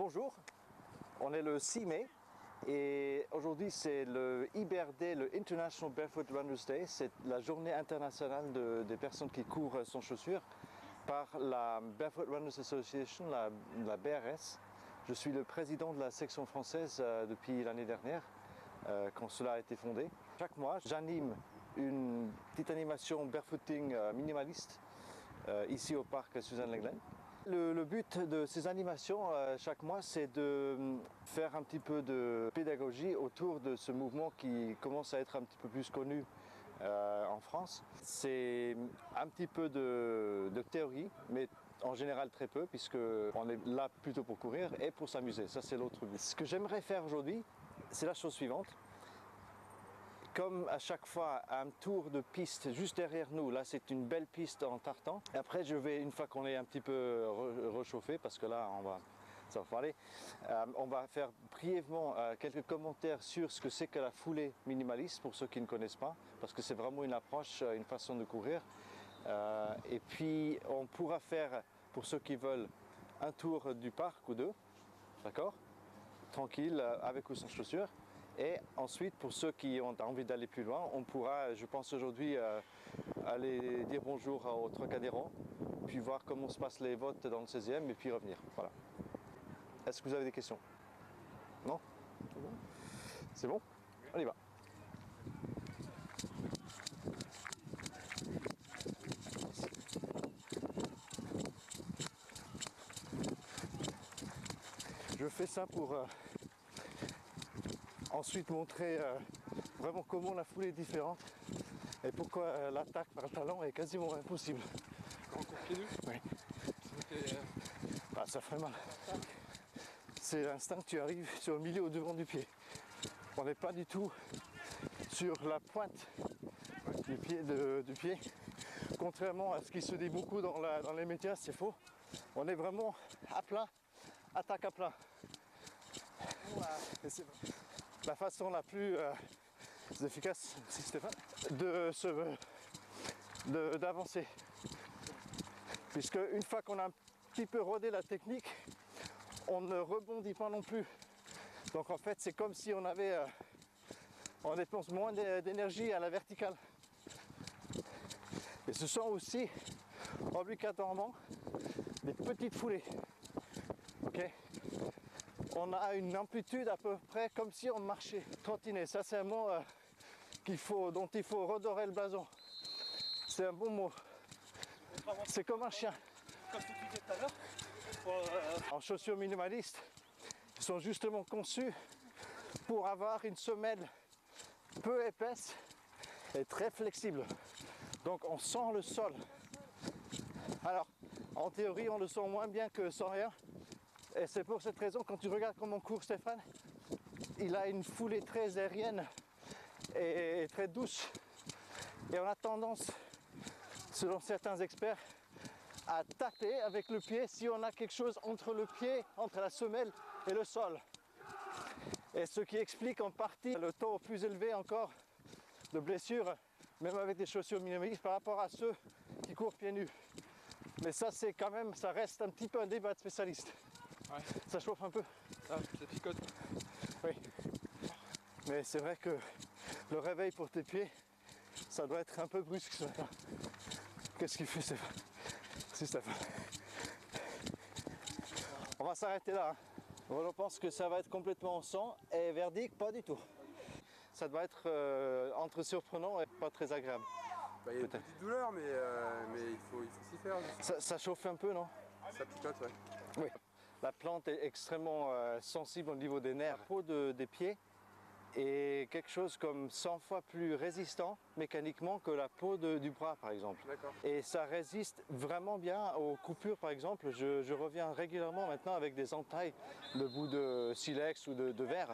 Bonjour, on est le 6 mai et aujourd'hui c'est le IBRD, le International Barefoot Runners Day. C'est la journée internationale des personnes qui courent sans chaussures par la Barefoot Runners Association, la BRS. Je suis le président de la section française depuis l'année dernière, quand cela a été fondé. Chaque mois, j'anime une petite animation barefooting minimaliste ici au parc Suzanne-Lenglen. Le but de ces animations chaque mois, c'est de faire un petit peu de pédagogie autour de ce mouvement qui commence à être un petit peu plus connu en France. C'est un petit peu de théorie, mais en général très peu, puisqu'on est là plutôt pour courir et pour s'amuser. Ça, c'est l'autre but. Ce que j'aimerais faire aujourd'hui, c'est la chose suivante. Comme à chaque fois, un tour de piste juste derrière nous, là c'est une belle piste en tartan. Et après je vais, une fois qu'on est un petit peu réchauffé, parce que là ça va parler, on va faire brièvement quelques commentaires sur ce que c'est que la foulée minimaliste, pour ceux qui ne connaissent pas, parce que c'est vraiment une approche, une façon de courir. Et puis on pourra faire, pour ceux qui veulent, un tour du parc ou deux, d'accord, tranquille, avec ou sans chaussures. Et ensuite, pour ceux qui ont envie d'aller plus loin, on pourra, je pense aujourd'hui, aller dire bonjour aux Trocadéro, puis voir comment se passent les votes dans le 16e et puis revenir. Voilà. Est-ce que vous avez des questions? Non? C'est bon? On y va. Je fais ça pour ensuite montrer vraiment comment la foulée est différente et pourquoi l'attaque par le talon est quasiment impossible. En cours pieds nus? Oui. Ah, ça fait mal. C'est l'instinct que tu arrives sur le milieu au devant du pied. On n'est pas du tout sur la pointe du pied. Contrairement à ce qui se dit beaucoup dans les médias, c'est faux. On est vraiment à plat, attaque à plat. Et c'est la façon la plus efficace, Stéphane, d'avancer. Puisque une fois qu'on a un petit peu rodé la technique, on ne rebondit pas non plus. Donc en fait, c'est comme si on dépense moins d'énergie à la verticale. Et ce sont aussi obligatoirement des petites foulées. Ok? On a une amplitude à peu près comme si on marchait, trottinait. Ça, c'est un mot dont il faut redorer le blason. C'est un bon mot. C'est comme un chien. Comme tu disais tout à l'heure. En chaussures minimalistes, ils sont justement conçus pour avoir une semelle peu épaisse et très flexible. Donc on sent le sol. Alors, en théorie, on le sent moins bien que sans rien. Et c'est pour cette raison, quand tu regardes comment court Stéphane, il a une foulée très aérienne et très douce. Et on a tendance, selon certains experts, à taper avec le pied si on a quelque chose entre le pied, entre la semelle et le sol. Et ce qui explique en partie le taux plus élevé encore de blessures, même avec des chaussures minimalistes, par rapport à ceux qui courent pieds nus. Mais ça, c'est quand même, ça reste un petit peu un débat de spécialistes. Ouais. Ça chauffe un peu. Ça picote. Oui. Mais c'est vrai que le réveil pour tes pieds, ça doit être un peu brusque ce matin. Qu'est-ce qu'il fait, Stéphane? Si, Stéphane. On va s'arrêter là. Je pense que ça va être complètement en sang et verdict, pas du tout. Ça doit être entre surprenant et pas très agréable. Bah, il y a une petite douleur, mais il faut s'y faire. Ça chauffe un peu, non? Ça picote, ouais. Oui. La plante est extrêmement sensible au niveau des nerfs. La peau des pieds est quelque chose comme 100 fois plus résistant mécaniquement que la peau du bras, par exemple. D'accord. Et ça résiste vraiment bien aux coupures, par exemple. Je reviens régulièrement maintenant avec des entailles de bouts de silex ou de verre.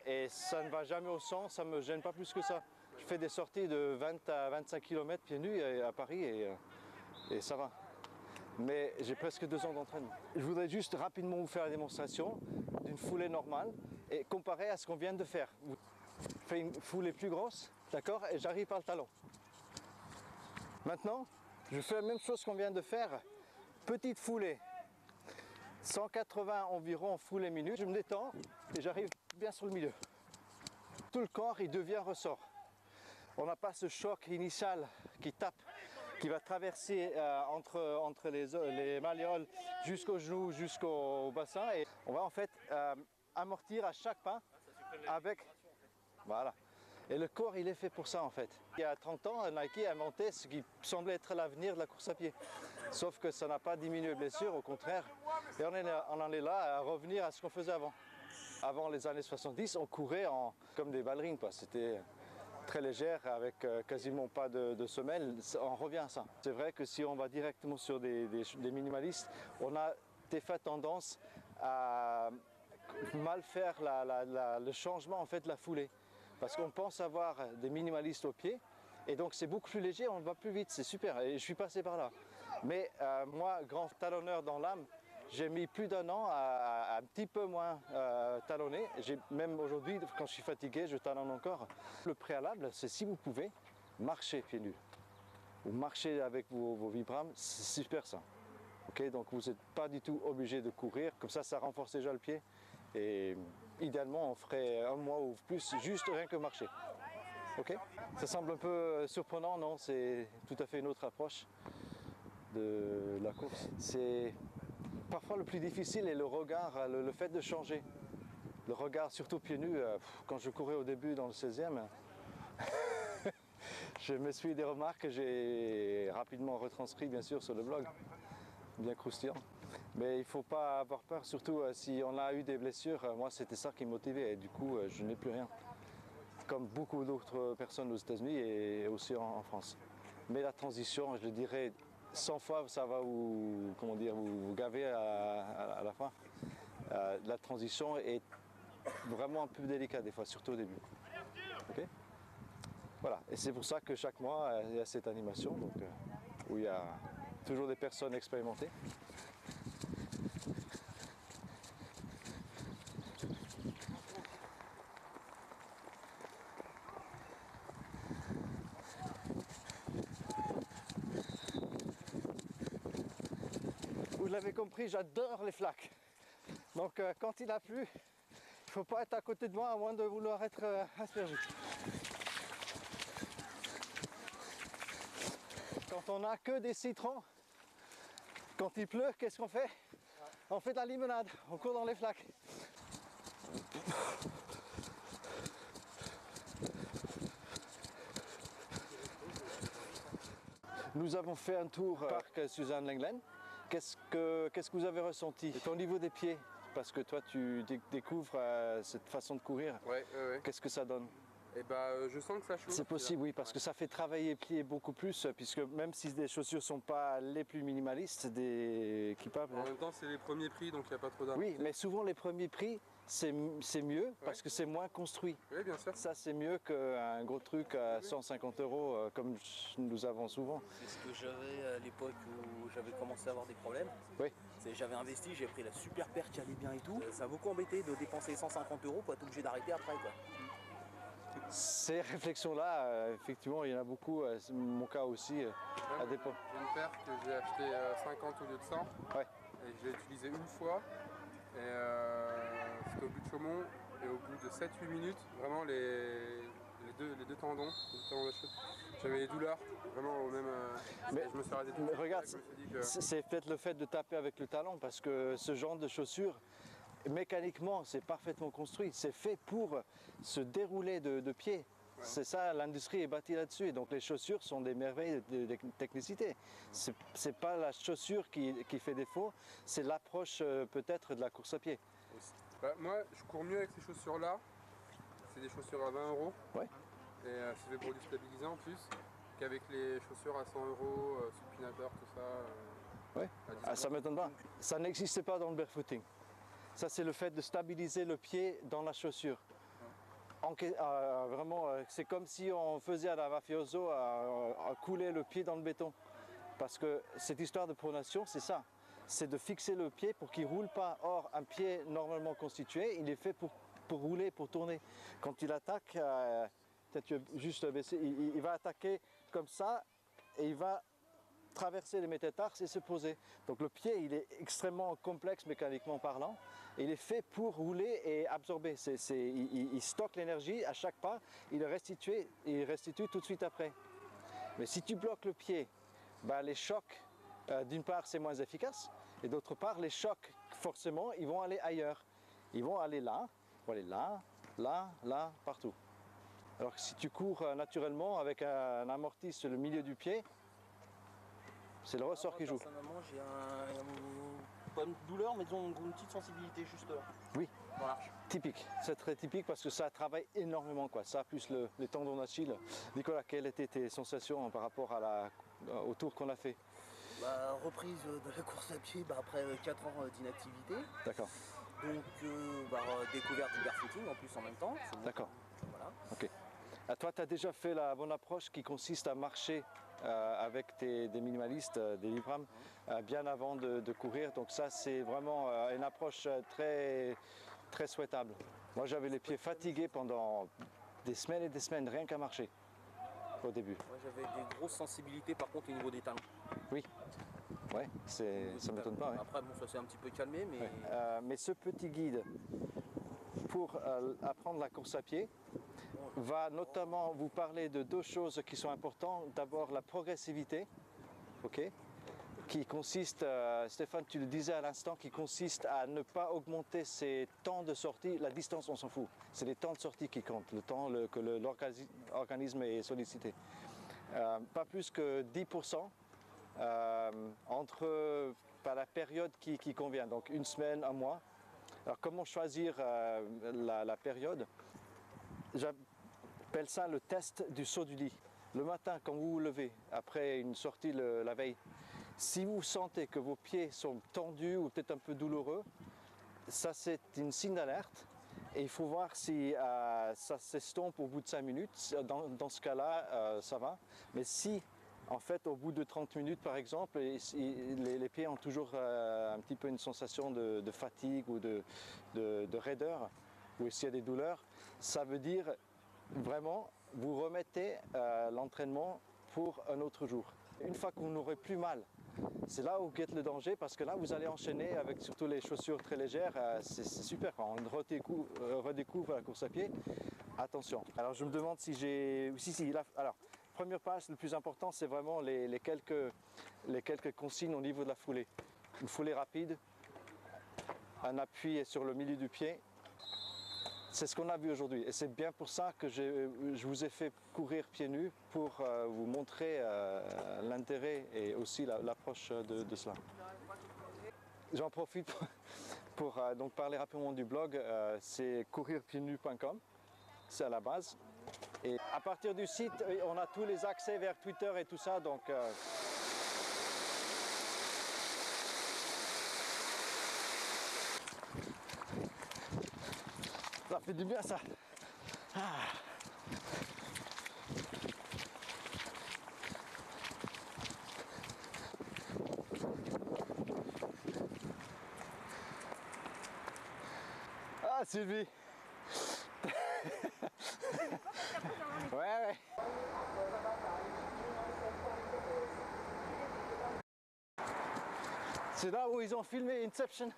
Et ça ne va jamais au sang, ça ne me gêne pas plus que ça. Je fais des sorties de 20 à 25 km pieds nus à Paris et ça va. Mais j'ai presque 2 ans d'entraînement. Je voudrais juste rapidement vous faire la démonstration d'une foulée normale et comparer à ce qu'on vient de faire. Je fais une foulée plus grosse, d'accord, et j'arrive par le talon. Maintenant, je fais la même chose qu'on vient de faire, petite foulée. 180 environ full et minutes. Je me détends et j'arrive bien sur le milieu. Tout le corps, il devient ressort. On n'a pas ce choc initial qui tape, qui va traverser entre les malléoles jusqu'au genou, jusqu'au bassin. Et on va en fait amortir à chaque pas avec... Voilà. Et le corps, il est fait pour ça en fait. Il y a 30 ans, Nike a inventé ce qui semblait être l'avenir de la course à pied. Sauf que ça n'a pas diminué les blessures, au contraire. Et on en est là à revenir à ce qu'on faisait avant. Avant les années 70, on courait comme des ballerines, quoi. C'était très légère, avec quasiment pas de semelles. On revient à ça. C'est vrai que si on va directement sur des minimalistes, on a des fois tendance à mal faire le changement en fait de la foulée. Parce qu'on pense avoir des minimalistes au pied, et donc c'est beaucoup plus léger, on va plus vite, c'est super, et je suis passé par là. Mais moi, grand talonneur dans l'âme, j'ai mis plus d'1 an à un petit peu moins talonner. Même aujourd'hui, quand je suis fatigué, je talonne encore. Le préalable, c'est si vous pouvez, marcher pieds nus. Ou marcher avec vos Vibram, c'est super ça. Okay, donc vous n'êtes pas du tout obligé de courir, comme ça renforce déjà le pied. Et idéalement, on ferait 1 mois ou plus, juste rien que marcher. Ok? Ça semble un peu surprenant, non? C'est tout à fait une autre approche de la course. C'est parfois le plus difficile est le regard, le fait de changer. Le regard, surtout pieds nus, quand je courais au début dans le 16e, je me suis des remarques que j'ai rapidement retranscrites bien sûr sur le blog. Bien croustillant. Mais il ne faut pas avoir peur, surtout si on a eu des blessures. Moi, c'était ça qui me motivait et du coup, je n'ai plus rien. Comme beaucoup d'autres personnes aux États-Unis et aussi en France. Mais la transition, je dirais 100 fois, ça va vous gaver à la fin. La transition est vraiment un peu délicate des fois, surtout au début. Okay? Voilà, et c'est pour ça que chaque mois, il y a cette animation donc, où il y a toujours des personnes expérimentées. Vous l'avez compris, j'adore les flaques. Donc quand il a plu, il ne faut pas être à côté de moi à moins de vouloir être aspergé. Quand on n'a que des citrons, quand il pleut, qu'est-ce qu'on fait? On fait de la limonade, on court dans les flaques. Nous avons fait un tour au parc Suzanne Lenglen. Qu'est-ce que vous avez ressenti au niveau des pieds? Parce que toi, tu découvres cette façon de courir. Ouais. Qu'est-ce que ça donne? Et je sens que ça chauffe. C'est possible, oui, parce que ça fait travailler les pieds beaucoup plus, puisque même si les chaussures ne sont pas les plus minimalistes, des équipables. En même temps, c'est les premiers prix, donc il n'y a pas trop d'argent. Oui, mais souvent les premiers prix, c'est mieux parce que c'est moins construit. Oui, bien sûr. Ça, c'est mieux qu'un gros truc à 150 € comme nous avons souvent. C'est ce que j'avais à l'époque où j'avais commencé à avoir des problèmes. Oui. J'avais investi, j'ai pris la super paire qui allait bien et tout. Ça m'a beaucoup embêté de dépenser 150 € pour être obligé d'arrêter après, quoi. Ces réflexions-là, effectivement, il y en a beaucoup. C'est mon cas aussi. À dépend. J'ai une paire que j'ai acheté 50 au lieu de 100. Ouais. Et je l'ai utilisée une fois. Et c'était au but de Chaumont. Et au bout de 7-8 minutes, vraiment les deux tendons, j'avais des douleurs. Vraiment au même. Mais je me suis arrêté. Mais regarde, c'est peut-être le fait de taper avec le talon, parce que ce genre de chaussures, mécaniquement, c'est parfaitement construit. C'est fait pour se dérouler de pied. Ouais. C'est ça, l'industrie est bâtie là-dessus. Et donc les chaussures sont des merveilles de technicité. C'est pas la chaussure qui fait défaut, c'est l'approche peut-être de la course à pied. Moi, je cours mieux avec ces chaussures-là. C'est des chaussures à 20 €. Ouais. Et c'est fait pour du stabilisant en plus, qu'avec les chaussures à 100 €, supinateur, tout ça. Ouais. Ça m'étonne pas. Ça n'existe pas dans le barefooting. Ça, c'est le fait de stabiliser le pied dans la chaussure. Vraiment, c'est comme si on faisait à la mafioso à couler le pied dans le béton. Parce que cette histoire de pronation, c'est ça. C'est de fixer le pied pour qu'il ne roule pas. Or, un pied normalement constitué, il est fait pour rouler, pour tourner. Quand il attaque, peut-être juste baisser, il va attaquer comme ça et il va traverser les métatarses et se poser. Donc le pied, il est extrêmement complexe mécaniquement parlant. Et il est fait pour rouler et absorber. Il stocke l'énergie à chaque pas, il restitue tout de suite après. Mais si tu bloques le pied, bah, les chocs, d'une part, c'est moins efficace. Et d'autre part, les chocs, forcément, ils vont aller ailleurs. Ils vont aller là, là, partout. Alors que si tu cours naturellement avec un amorti sur le milieu du pied, c'est le ressort qui joue. Personnellement, j'ai pas une douleur, mais disons une petite sensibilité juste là. Oui, Voilà. typique. C'est très typique parce que ça travaille énormément, quoi. Ça plus les tendons d'Achille. Nicolas, quelles étaient tes sensations par rapport au tour qu'on a fait? Bah, reprise de la course à pied après 4 ans d'inactivité. D'accord. Donc découverte du barefooting en plus en même temps. D'accord. Voilà. Ok. Toi, tu as déjà fait la bonne approche qui consiste à marcher avec des minimalistes, des Librams, bien avant de courir. Donc ça, c'est vraiment une approche très, très souhaitable. Moi, j'avais les pieds fatigués pendant des semaines et des semaines, rien qu'à marcher au début. Moi, j'avais des grosses sensibilités par contre au niveau des talons. Oui. Ouais, ça ne m'étonne pas. Ouais. Après, bon, ça s'est un petit peu calmé, mais... Ouais. Mais ce petit guide pour apprendre la course à pied va notamment vous parler de deux choses qui sont importantes. D'abord, la progressivité, okay, qui consiste, Stéphane, tu le disais à l'instant, qui consiste à ne pas augmenter ses temps de sortie. La distance, on s'en fout. C'est les temps de sortie qui comptent, le temps que l'organisme est sollicité. Pas plus que 10%. Entre la période qui convient, donc une semaine, un mois. Alors comment choisir la période? J'appelle ça le test du saut du lit. Le matin, quand vous vous levez, après une sortie la veille, si vous sentez que vos pieds sont tendus ou peut-être un peu douloureux, ça c'est une signe d'alerte. Et il faut voir si ça s'estompe au bout de 5 minutes. Dans ce cas-là, ça va. Mais si en fait, au bout de 30 minutes, par exemple, les pieds ont toujours un petit peu une sensation de fatigue ou de raideur, ou s'il y a des douleurs, ça veut dire vraiment vous remettez l'entraînement pour un autre jour. Une fois que vous n'aurez plus mal, c'est là où guette le danger, parce que là, vous allez enchaîner avec surtout les chaussures très légères. C'est super, quand on redécouvre la course à pied. Attention. Alors, je me demande si j'ai... Alors, première passe, le plus important, c'est vraiment les quelques consignes au niveau de la foulée. Une foulée rapide, un appui sur le milieu du pied. C'est ce qu'on a vu aujourd'hui. Et c'est bien pour ça que je vous ai fait courir pieds nus pour vous montrer l'intérêt et aussi l'approche de cela. J'en profite pour donc parler rapidement du blog. C'est courirpiednus.com. C'est à la base. Et à partir du site, on a tous les accès vers Twitter et tout ça, donc ça fait du bien ça. Ah Sylvie. Ouais. C'est là où ils ont filmé Inception.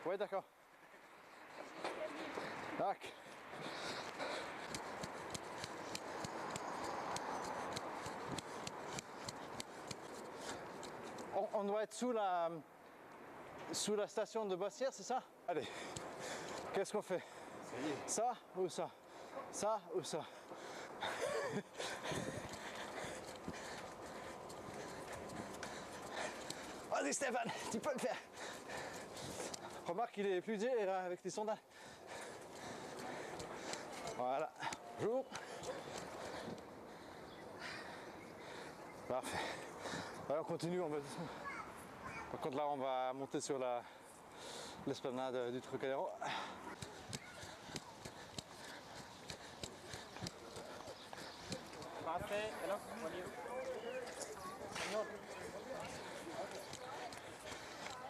Ouais, d'accord. Tac. On doit être sous la station de Boissière, c'est ça? Allez, qu'est-ce qu'on fait? Ça ou ça? Ça ou ça? Vas-y Stéphane, tu peux le faire. Remarque qu'il est plus léger là avec tes sandales. Voilà. Bonjour. Parfait. Allez, on continue, on va descendre. Par contre là on va monter sur l'esplanade du Trocadéro. Parfait. Alors,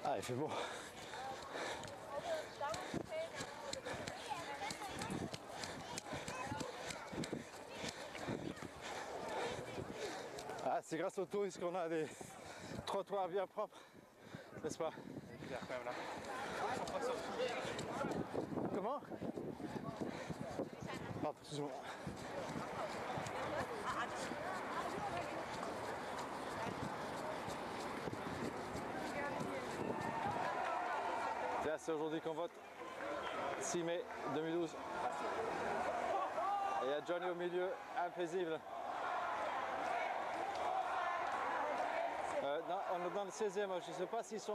ah, il fait beau. Ah, c'est grâce aux touristes qu'on a des trottoirs bien propres, n'est-ce pas? Quand même là. Ils sont pas sortis. Comment? Pardon, excuse-moi. Tiens, c'est aujourd'hui qu'on vote. 6 mai 2012. Et il y a Johnny au milieu, impaisible. Non, on est dans le 16e, je ne sais pas s'ils sont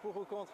pour ou contre.